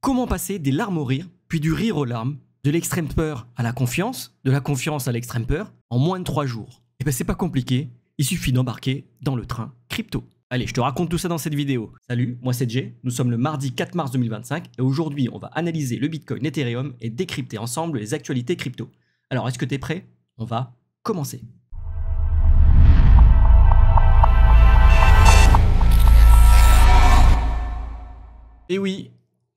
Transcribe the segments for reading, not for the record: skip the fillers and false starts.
Comment passer des larmes au rire, puis du rire aux larmes, de l'extrême peur à la confiance, de la confiance à l'extrême peur, en moins de 3 jours? Eh ben c'est pas compliqué, il suffit d'embarquer dans le train crypto. Allez, je te raconte tout ça dans cette vidéo. Salut, moi c'est Jay, nous sommes le mardi 4 mars 2025 et aujourd'hui on va analyser le Bitcoin, l'Ethereum et décrypter ensemble les actualités crypto. Alors est-ce que t'es prêt? On va commencer. Et oui,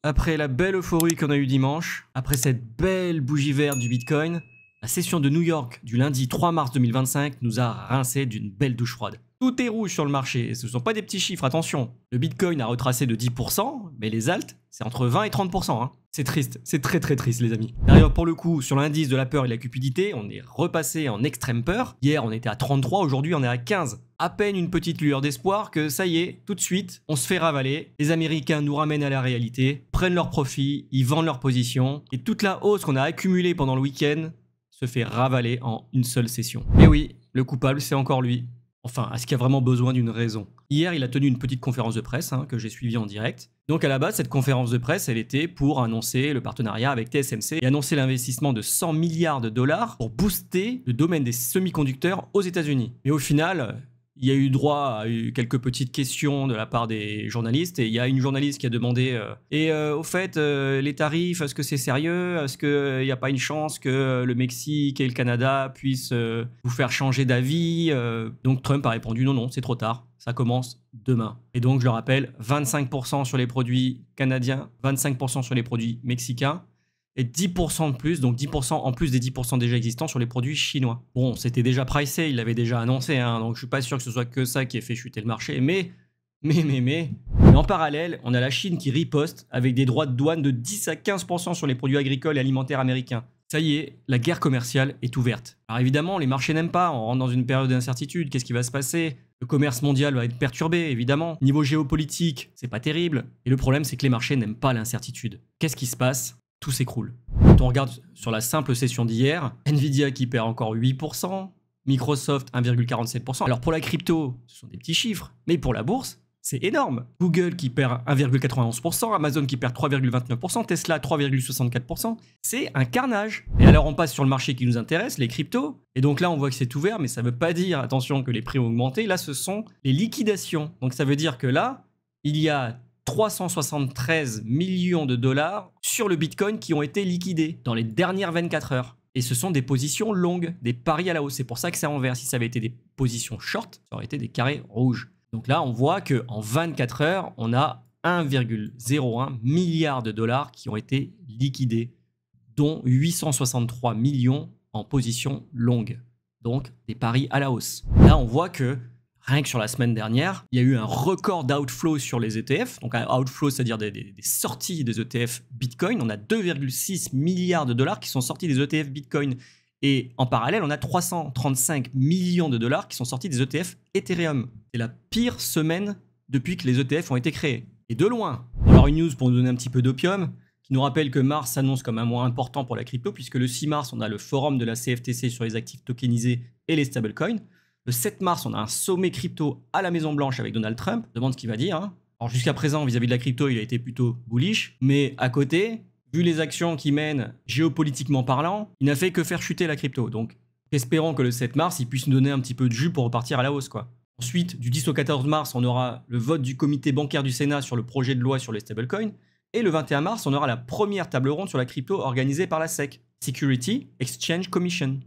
après la belle euphorie qu'on a eue dimanche, après cette belle bougie verte du Bitcoin, la session de New York du lundi 3 mars 2025 nous a rincé d'une belle douche froide. Tout est rouge sur le marché, et ce ne sont pas des petits chiffres, attention. Le Bitcoin a retracé de 10%, mais les alts, c'est entre 20 et 30%. Hein. C'est triste, c'est très triste les amis. D'ailleurs pour le coup, sur l'indice de la peur et de la cupidité, on est repassé en extrême peur. Hier on était à 33, aujourd'hui on est à 15. À peine une petite lueur d'espoir que ça y est, tout de suite, on se fait ravaler. Les Américains nous ramènent à la réalité, prennent leurs profits, ils vendent leurs positions, et toute la hausse qu'on a accumulée pendant le week-end se fait ravaler en une seule session. Et oui, le coupable c'est encore lui. Enfin, est-ce qu'il y a vraiment besoin d'une raison? Hier, il a tenu une petite conférence de presse que j'ai suivie en direct. Donc à la base, cette conférence de presse, elle était pour annoncer le partenariat avec TSMC et annoncer l'investissement de 100 milliards de dollars pour booster le domaine des semi-conducteurs aux États-Unis. Mais au final, il y a eu droit à quelques petites questions de la part des journalistes et il y a une journaliste qui a demandé au fait, les tarifs, est-ce que c'est sérieux? Est-ce qu'il n'y a pas une chance que le Mexique et le Canada puissent vous faire changer d'avis? Donc Trump a répondu non, c'est trop tard, ça commence demain. Et donc je le rappelle, 25% sur les produits canadiens, 25% sur les produits mexicains, et 10% de plus, donc 10% en plus des 10% déjà existants sur les produits chinois. Bon, c'était déjà pricé, il l'avait déjà annoncé, donc je suis pas sûr que ce soit que ça qui ait fait chuter le marché, mais en parallèle, on a la Chine qui riposte avec des droits de douane de 10 à 15% sur les produits agricoles et alimentaires américains. Ça y est, la guerre commerciale est ouverte. Alors évidemment, les marchés n'aiment pas, on rentre dans une période d'incertitude, qu'est-ce qui va se passer? Le commerce mondial va être perturbé, évidemment. Niveau géopolitique, c'est pas terrible. Et le problème, c'est que les marchés n'aiment pas l'incertitude. Qu'est-ce qui se passe? Tout s'écroule. Quand on regarde sur la simple session d'hier, Nvidia qui perd encore 8%, Microsoft 1,47%. Alors pour la crypto, ce sont des petits chiffres, mais pour la bourse, c'est énorme. Google qui perd 1,91%, Amazon qui perd 3,29%, Tesla 3,64%. C'est un carnage. Et alors on passe sur le marché qui nous intéresse, les cryptos. Et donc là on voit que c'est ouvert, mais ça ne veut pas dire, attention, que les prix ont augmenté. Là ce sont les liquidations. Donc ça veut dire que là, il y a 373 millions de dollars sur le Bitcoin qui ont été liquidés dans les dernières 24 heures. Et ce sont des positions longues, des paris à la hausse. C'est pour ça que c'est en vert. Si ça avait été des positions short, ça aurait été des carrés rouges. Donc là, on voit qu'en 24 heures, on a 1,01 milliard de dollars qui ont été liquidés, dont 863 millions en position longue. Donc des paris à la hausse. Là, on voit que rien que sur la semaine dernière, il y a eu un record d'outflow sur les ETF. Donc un outflow, c'est-à-dire des sorties des ETF Bitcoin. On a 2,6 milliards de dollars qui sont sortis des ETF Bitcoin. Et en parallèle, on a 335 millions de dollars qui sont sortis des ETF Ethereum. C'est la pire semaine depuis que les ETF ont été créés. Et de loin. Alors une news pour nous donner un petit peu d'opium, qui nous rappelle que mars s'annonce comme un mois important pour la crypto, puisque le 6 mars, on a le forum de la CFTC sur les actifs tokenisés et les stablecoins. Le 7 mars, on a un sommet crypto à la Maison Blanche avec Donald Trump. On demande ce qu'il va dire. Alors jusqu'à présent, vis-à-vis de la crypto, il a été plutôt bullish. Mais à côté, vu les actions qu'il mène géopolitiquement parlant, il n'a fait que faire chuter la crypto. Donc espérons que le 7 mars, il puisse nous donner un petit peu de jus pour repartir à la hausse, quoi. Ensuite, du 10 au 14 mars, on aura le vote du comité bancaire du Sénat sur le projet de loi sur les stablecoins. Et le 21 mars, on aura la première table ronde sur la crypto organisée par la SEC, Security Exchange Commission.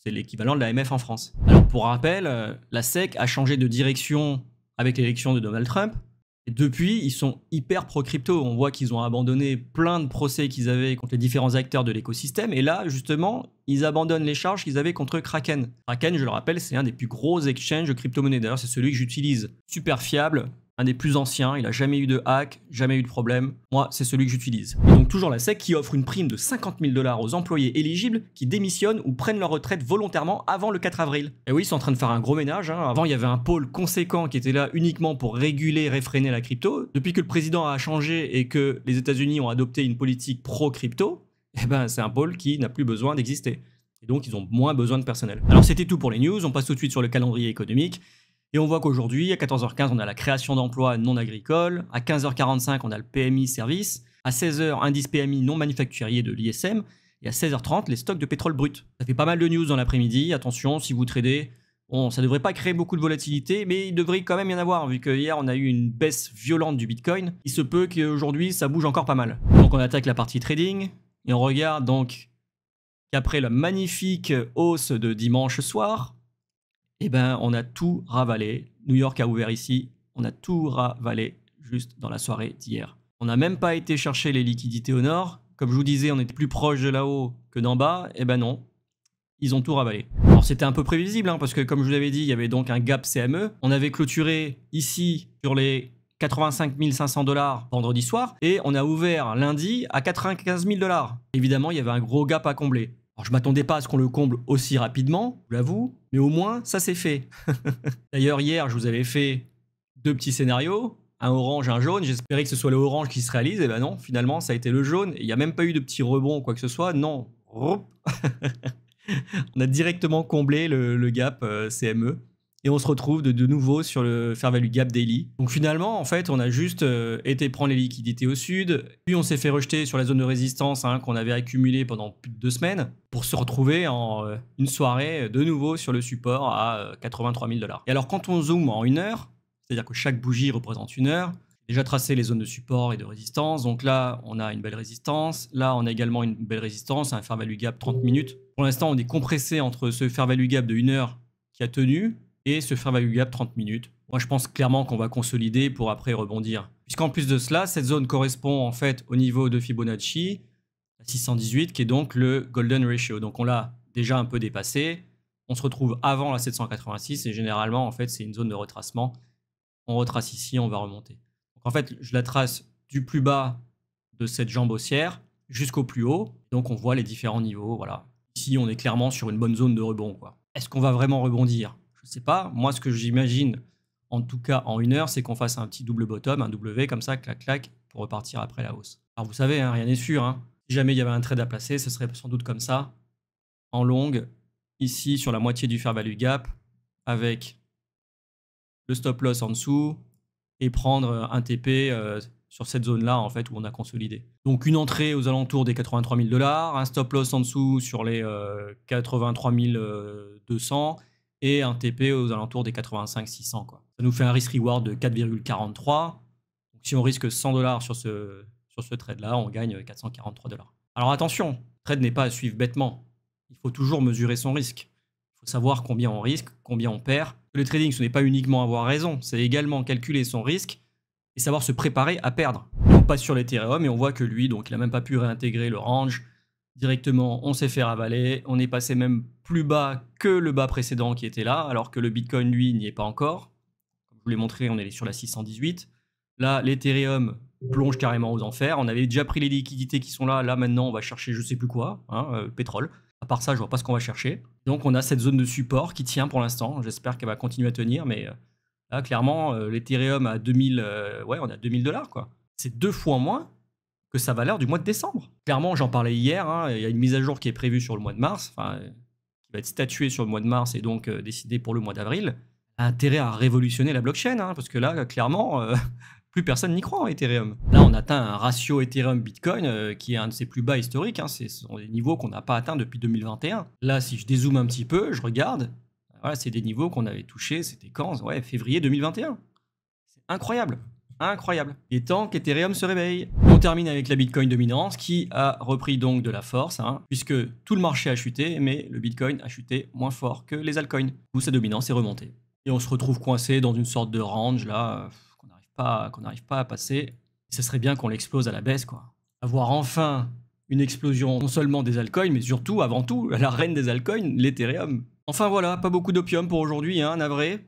C'est l'équivalent de l'AMF en France. Alors pour rappel, la SEC a changé de direction avec l'élection de Donald Trump. Et depuis, ils sont hyper pro-crypto. On voit qu'ils ont abandonné plein de procès qu'ils avaient contre les différents acteurs de l'écosystème. Et là, justement, ils abandonnent les charges qu'ils avaient contre Kraken. Kraken, je le rappelle, c'est un des plus gros exchanges de crypto-monnaies. D'ailleurs, c'est celui que j'utilise. Super fiable, un des plus anciens. Il n'a jamais eu de hack, jamais eu de problème. Moi, c'est celui que j'utilise. Et donc, toujours la SEC qui offre une prime de 50 000 $ aux employés éligibles qui démissionnent ou prennent leur retraite volontairement avant le 4 avril. Et oui, ils sont en train de faire un gros ménage. Avant, il y avait un pôle conséquent qui était là uniquement pour réguler, réfréner la crypto. Depuis que le président a changé et que les États-Unis ont adopté une politique pro-crypto, c'est un pôle qui n'a plus besoin d'exister. Et donc, ils ont moins besoin de personnel. Alors, c'était tout pour les news. On passe tout de suite sur le calendrier économique. Et on voit qu'aujourd'hui, à 14h15, on a la création d'emplois non agricoles. À 15h45, on a le PMI service. À 16h, indice PMI non manufacturier de l'ISM. Et à 16h30, les stocks de pétrole brut. Ça fait pas mal de news dans l'après-midi. Attention, si vous tradez, bon, ça devrait pas créer beaucoup de volatilité, mais il devrait quand même y en avoir, vu que hier, on a eu une baisse violente du Bitcoin. Il se peut qu'aujourd'hui, ça bouge encore pas mal. Donc, on attaque la partie trading. Et on regarde donc qu'après la magnifique hausse de dimanche soir, eh ben, on a tout ravalé. New York a ouvert ici. On a tout ravalé juste dans la soirée d'hier. On n'a même pas été chercher les liquidités au nord. Comme je vous disais, on était plus proche de là-haut que d'en bas. Eh ben non, ils ont tout ravalé. Alors c'était un peu prévisible, hein, parce que comme je vous l'avais dit, il y avait donc un gap CME. On avait clôturé ici sur les 85 500 $ vendredi soir. Et on a ouvert lundi à 95 000 $. Évidemment, il y avait un gros gap à combler. Alors je ne m'attendais pas à ce qu'on le comble aussi rapidement, je l'avoue. Mais au moins, ça s'est fait. D'ailleurs, hier, je vous avais fait 2 petits scénarios. Un orange, un jaune. J'espérais que ce soit le orange qui se réalise. Et ben non, finalement, ça a été le jaune. Il n'y a même pas eu de petit rebond ou quoi que ce soit. Non. On a directement comblé le gap CME. Et on se retrouve de nouveau sur le Fair Value Gap Daily. Donc finalement, en fait, on a juste été prendre les liquidités au sud. Puis on s'est fait rejeter sur la zone de résistance qu'on avait accumulée pendant plus de 2 semaines pour se retrouver en une soirée de nouveau sur le support à 83 000 $. Et alors quand on zoome en 1 heure, c'est-à-dire que chaque bougie représente 1 heure. Déjà tracé les zones de support et de résistance. Donc là, on a une belle résistance. Là, on a également une belle résistance, un Fair Value Gap 30 minutes. Pour l'instant, on est compressé entre ce Fair Value Gap de 1 heure qui a tenu et ce Fair Value Gap 30 minutes. Moi, je pense clairement qu'on va consolider pour après rebondir. Puisqu'en plus de cela, cette zone correspond en fait au niveau de Fibonacci, à 618, qui est donc le Golden Ratio. Donc on l'a déjà un peu dépassé. On se retrouve avant la 786 et généralement, en fait, c'est une zone de retracement. On retrace ici, on va remonter. Donc en fait, je la trace du plus bas de cette jambe haussière jusqu'au plus haut. Donc on voit les différents niveaux. Voilà. Ici, on est clairement sur une bonne zone de rebond, quoi. Est-ce qu'on va vraiment rebondir? Je ne sais pas. Moi, ce que j'imagine, en tout cas en 1 heure, c'est qu'on fasse un petit double bottom, un W comme ça, clac, clac, pour repartir après la hausse. Alors vous savez, rien n'est sûr. Si jamais il y avait un trade à placer, ce serait sans doute comme ça, en longue, ici sur la moitié du Fair Value Gap, avec le stop loss en dessous et prendre un TP sur cette zone-là en fait où on a consolidé. Donc une entrée aux alentours des 83 000 $, un stop loss en dessous sur les 83 200 et un TP aux alentours des 85 600 quoi. Ça nous fait un risk reward de 4,43. Donc si on risque 100 $ sur ce trade-là, on gagne 443 $. Alors attention, le trade n'est pas à suivre bêtement. Il faut toujours mesurer son risque. Il faut savoir combien on risque, combien on perd. Le trading, ce n'est pas uniquement avoir raison, c'est également calculer son risque et savoir se préparer à perdre. On passe sur l'Ethereum et on voit que lui, donc il n'a même pas pu réintégrer le range. Directement, on s'est fait ravaler. On est passé même plus bas que le bas précédent qui était là, alors que le Bitcoin, lui, n'y est pas encore. Comme je vous l'ai montré, on est sur la 618. Là, l'Ethereum plonge carrément aux enfers. On avait déjà pris les liquidités qui sont là. Là, maintenant, on va chercher je sais plus quoi, pétrole. À part ça, je vois pas ce qu'on va chercher. Donc, on a cette zone de support qui tient pour l'instant. J'espère qu'elle va continuer à tenir, mais là, clairement, l'Ethereum à 2000, on a 2000 $, quoi. C'est 2 fois moins que sa valeur du mois de décembre. Clairement, j'en parlais hier, il y a une mise à jour qui est prévue sur le mois de mars, qui va être statuée sur le mois de mars et donc décidée pour le mois d'avril. A intérêt à révolutionner la blockchain, parce que là, clairement, plus personne n'y croit en Ethereum. Là, on atteint un ratio Ethereum-Bitcoin qui est un de ses plus bas historiques. Ce sont des niveaux qu'on n'a pas atteints depuis 2021. Là, si je dézoome un petit peu, je regarde, voilà, c'est des niveaux qu'on avait touchés, c'était quand? Février 2021. C'est incroyable. Incroyable. Il est temps qu'Ethereum se réveille. On termine avec la Bitcoin dominance qui a repris donc de la force, puisque tout le marché a chuté, mais le Bitcoin a chuté moins fort que les altcoins, où sa dominance est remontée. Et on se retrouve coincé dans une sorte de range là qu'on n'arrive pas à passer. Ce serait bien qu'on l'explose à la baisse, quoi. Avoir enfin une explosion non seulement des altcoins, mais surtout, avant tout, la reine des altcoins, l'Ethereum. Enfin voilà, pas beaucoup d'opium pour aujourd'hui, navré.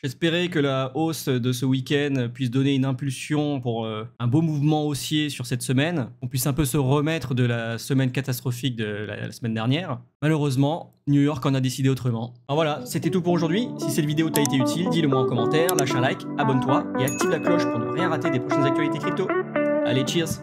J'espérais que la hausse de ce week-end puisse donner une impulsion pour un beau mouvement haussier sur cette semaine, qu'on puisse un peu se remettre de la semaine catastrophique de la semaine dernière. Malheureusement, New York en a décidé autrement. Alors voilà, c'était tout pour aujourd'hui. Si cette vidéo t'a été utile, dis-le moi en commentaire, lâche un like, abonne-toi et active la cloche pour ne rien rater des prochaines actualités crypto. Allez, cheers!